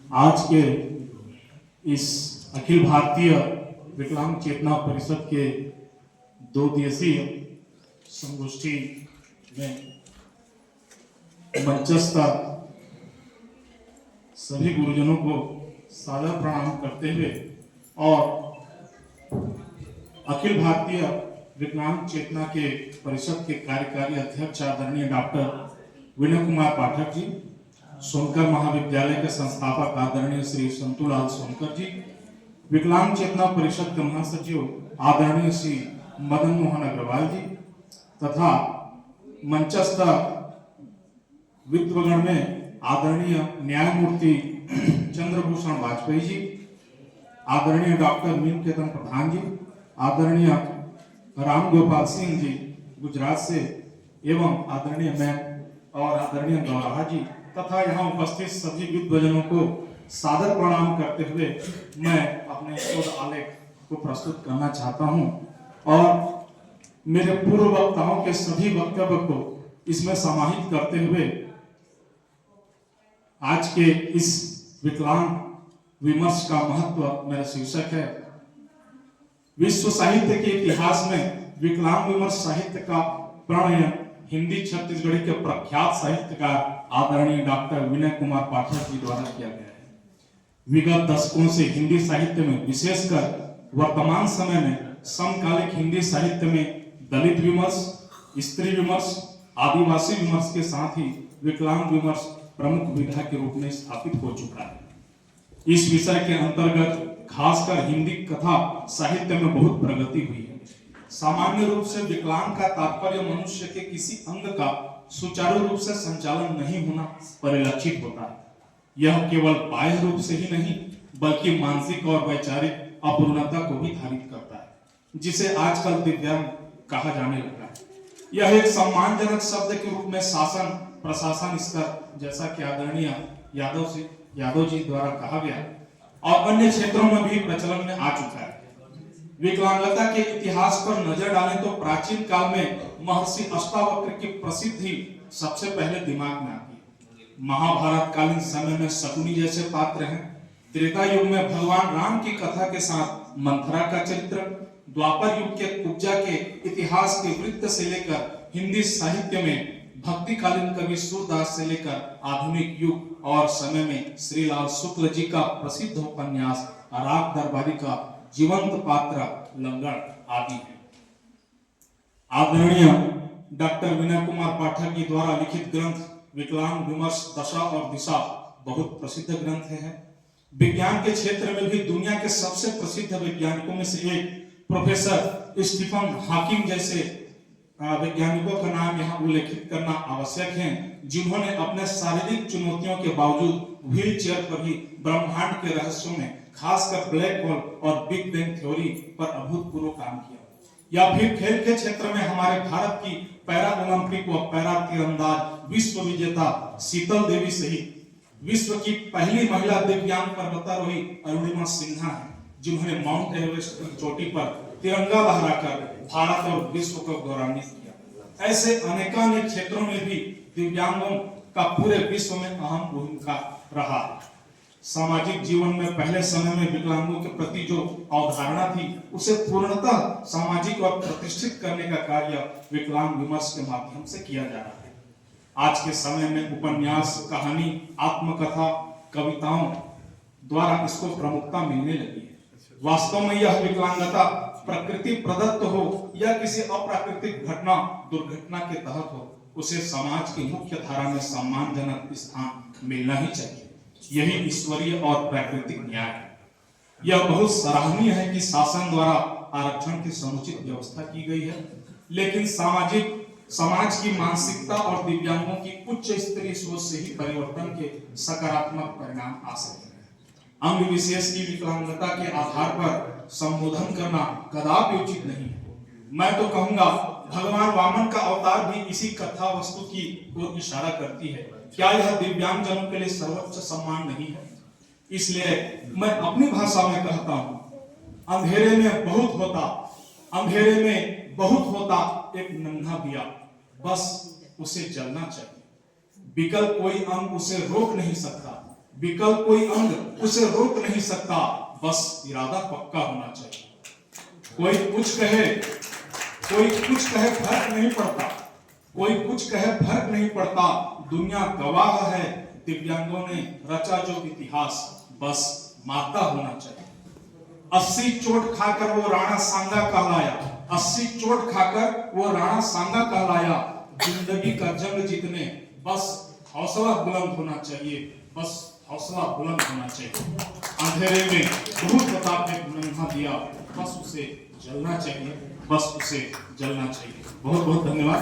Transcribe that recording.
आज के इस अखिल भारतीय विकलांग चेतना परिषद के 2 दिवसीय संगोष्ठी में मंचस्थ सभी गुरुजनों को सादर प्रणाम करते हुए और अखिल भारतीय विकलांग चेतना के परिषद के कार्यकारी अध्यक्ष आदरणीय डॉक्टर विनय कुमार पाठक जी, सोनकर महाविद्यालय के संस्थापक आदरणीय श्री संतुलाल सोनकर जी, विकलांग चेतना परिषद के महासचिव आदरणीय श्री मदन मोहन अग्रवाल जी तथा मंचस्थ वित्तगण में आदरणीय न्यायमूर्ति चंद्रभूषण वाजपेयी जी, आदरणीय डॉक्टर मीन केतन प्रधान जी, आदरणीय राम गोपाल सिंह जी गुजरात से एवं आदरणीय मैं और आदरणीय गौरहा जी तथा यहाँ उपस्थित सभी विद्वजनों को सादर प्रणाम करते हुए मैं अपने शोध आलेख को प्रस्तुत करना चाहता हूँ और मेरे पूर्व वक्ताओं के सभी वक्तव्य को इसमें समाहित करते हुए आज के इस विकलांग विमर्श का महत्व मेरा शीर्षक है। विश्व साहित्य के इतिहास में विकलांग विमर्श साहित्य का प्रणयन हिंदी छत्तीसगढ़ी के प्रख्यात साहित्यकार आदरणीय डॉक्टर विनय कुमार पाठक जी द्वारा किया गया है। विगत दशकों से हिंदी साहित्य में, विशेषकर वर्तमान समय में समकालिक हिंदी साहित्य में दलित विमर्श, स्त्री विमर्श, आदिवासी विमर्श के साथ ही विकलांग विमर्श प्रमुख विधा के रूप में स्थापित हो चुका है। इस विषय के अंतर्गत खासकर हिंदी कथा साहित्य में बहुत प्रगति हुई है। सामान्य रूप से विकलांग का तात्पर्य मनुष्य के किसी अंग का सुचारू रूप से संचालन नहीं होना परिलक्षित होता है। यह केवल बाह्य रूप से ही नहीं बल्कि मानसिक और वैचारिक अपूर्णता को भी धारित करता है, जिसे आजकल दिव्यांग कहा जाने लगा है। यह एक सम्मानजनक शब्द के रूप में शासन प्रशासन स्तर, जैसा कि आदरणीय यादव जी द्वारा कहा गया, और अन्य क्षेत्रों में भी प्रचलन में आ चुका है। विकलांगता के इतिहास पर नजर डालें तो प्राचीन काल में महर्षि अष्टावक्र की प्रसिद्धि सबसे पहले दिमाग में आती है। महाभारत कालीन समय में शकुनी जैसे पात्र हैं। त्रेता युग में भगवान राम की कथा के साथ मंथरा का चरित्र, द्वापर युग के कुब्जा के इतिहास के वृत्त से लेकर हिंदी साहित्य में भक्तिकालीन कवि सूरदास से लेकर आधुनिक युग और समय में श्रीलाल शुक्ल जी का प्रसिद्ध उपन्यास राग दरबारी का जीवंत पात्र लंगड़ आदि है। आदरणीय डॉक्टर विनय कुमार पाठक जी द्वारा लिखित ग्रंथ विकलांग विमर्श दशा और दिशा बहुत प्रसिद्ध ग्रंथ है। विज्ञान के क्षेत्र में भी दुनिया के सबसे प्रसिद्ध वैज्ञानिकों में से एक प्रोफेसर स्टीफन हॉकिंग जैसे वैज्ञानिकों का नाम यहाँ उल्लेखित करना आवश्यक है, जिन्होंने अपने शारीरिक चुनौतियों के बावजूद व्हील चेयर पर ही ब्रह्मांड के रहस्यों में, खासकर ब्लैक होल और बिग बैंग थ्योरी पर अभूतपूर्व काम किया। या फिर खेल के क्षेत्र में हमारे भारत की पैरा ओलंपिक व पैरा तीरंदाज विश्व विजेता शीतल देवी सहित विश्व की पहली महिला दिव्यांग पर्वतारोही अरुणिमा सिन्हा है, जिन्होंने माउंट एवरेस्ट की चोटी पर तिरंगा लहराकर भारत और विश्व को गौरवान्वित किया। ऐसे अनेकानेक क्षेत्रों में भी दिव्यांगों का पूरे विश्व में अहम भूमिका रहा है। सामाजिक जीवन में पहले समय में विकलांगों के प्रति जो अवधारणा थी उसे पूर्णतः सामाजिक और प्रतिष्ठित करने का कार्य विकलांग विमर्श के माध्यम से किया जा रहा है। आज के समय में उपन्यास, कहानी, आत्मकथा, कविताओं द्वारा इसको प्रमुखता मिलने लगी है। वास्तव में यह विकलांगता प्रकृति प्रदत्त हो या किसी अप्राकृतिक घटना दुर्घटना के तहत हो, उसे समाज की मुख्य धारा में सम्मानजनक स्थान मिलना ही चाहिए। यही ईश्वरीय और प्राकृतिक न्याय है। यह बहुत सराहनीय है कि शासन द्वारा आरक्षण की समुचित व्यवस्था की गई है, लेकिन समाज की मानसिकता और दिव्यांगों की उच्च स्तरीय सोच से ही परिवर्तन के सकारात्मक परिणाम आ सकते हैं। अंग विशेष की विकलांगता के आधार पर संबोधन करना कदापि उचित नहीं है। मैं तो कहूंगा भगवान वामन का अवतार भी इसी कथा वस्तु की ओर इशारा करती है। क्या यह दिव्यांग जनों के लिए सर्वोच्च सम्मान नहीं है? इसलिए मैं अपनी भाषा में कहता हूँ, अंधेरे में बहुत होता एक नन्हा दिया, बस उसे जलना चाहिए। विकल्प कोई अंग उसे रोक नहीं सकता, विकल्प कोई अंग उसे रोक नहीं सकता, बस इरादा पक्का होना चाहिए। कोई कुछ कहे फर्क नहीं पड़ता, कोई कुछ कहे फर्क नहीं पड़ता, दुनिया गवाह है दिव्यांगों ने रचा जो इतिहास, बस माता होना चाहिए। 80 चोट खाकर वो राणा सांगा कहलाया, 80 चोट खाकर वो राणा सांगा कहलाया, जिंदगी का जंग जीतने बस हौसला बुलंद होना चाहिए, बस हौसला बुलंद होना चाहिए। अंधेरे में धूप प्रताप ने नन्हा दिया, बस उसे जलना चाहिए, बस उसे जलना चाहिए। बहुत बहुत धन्यवाद।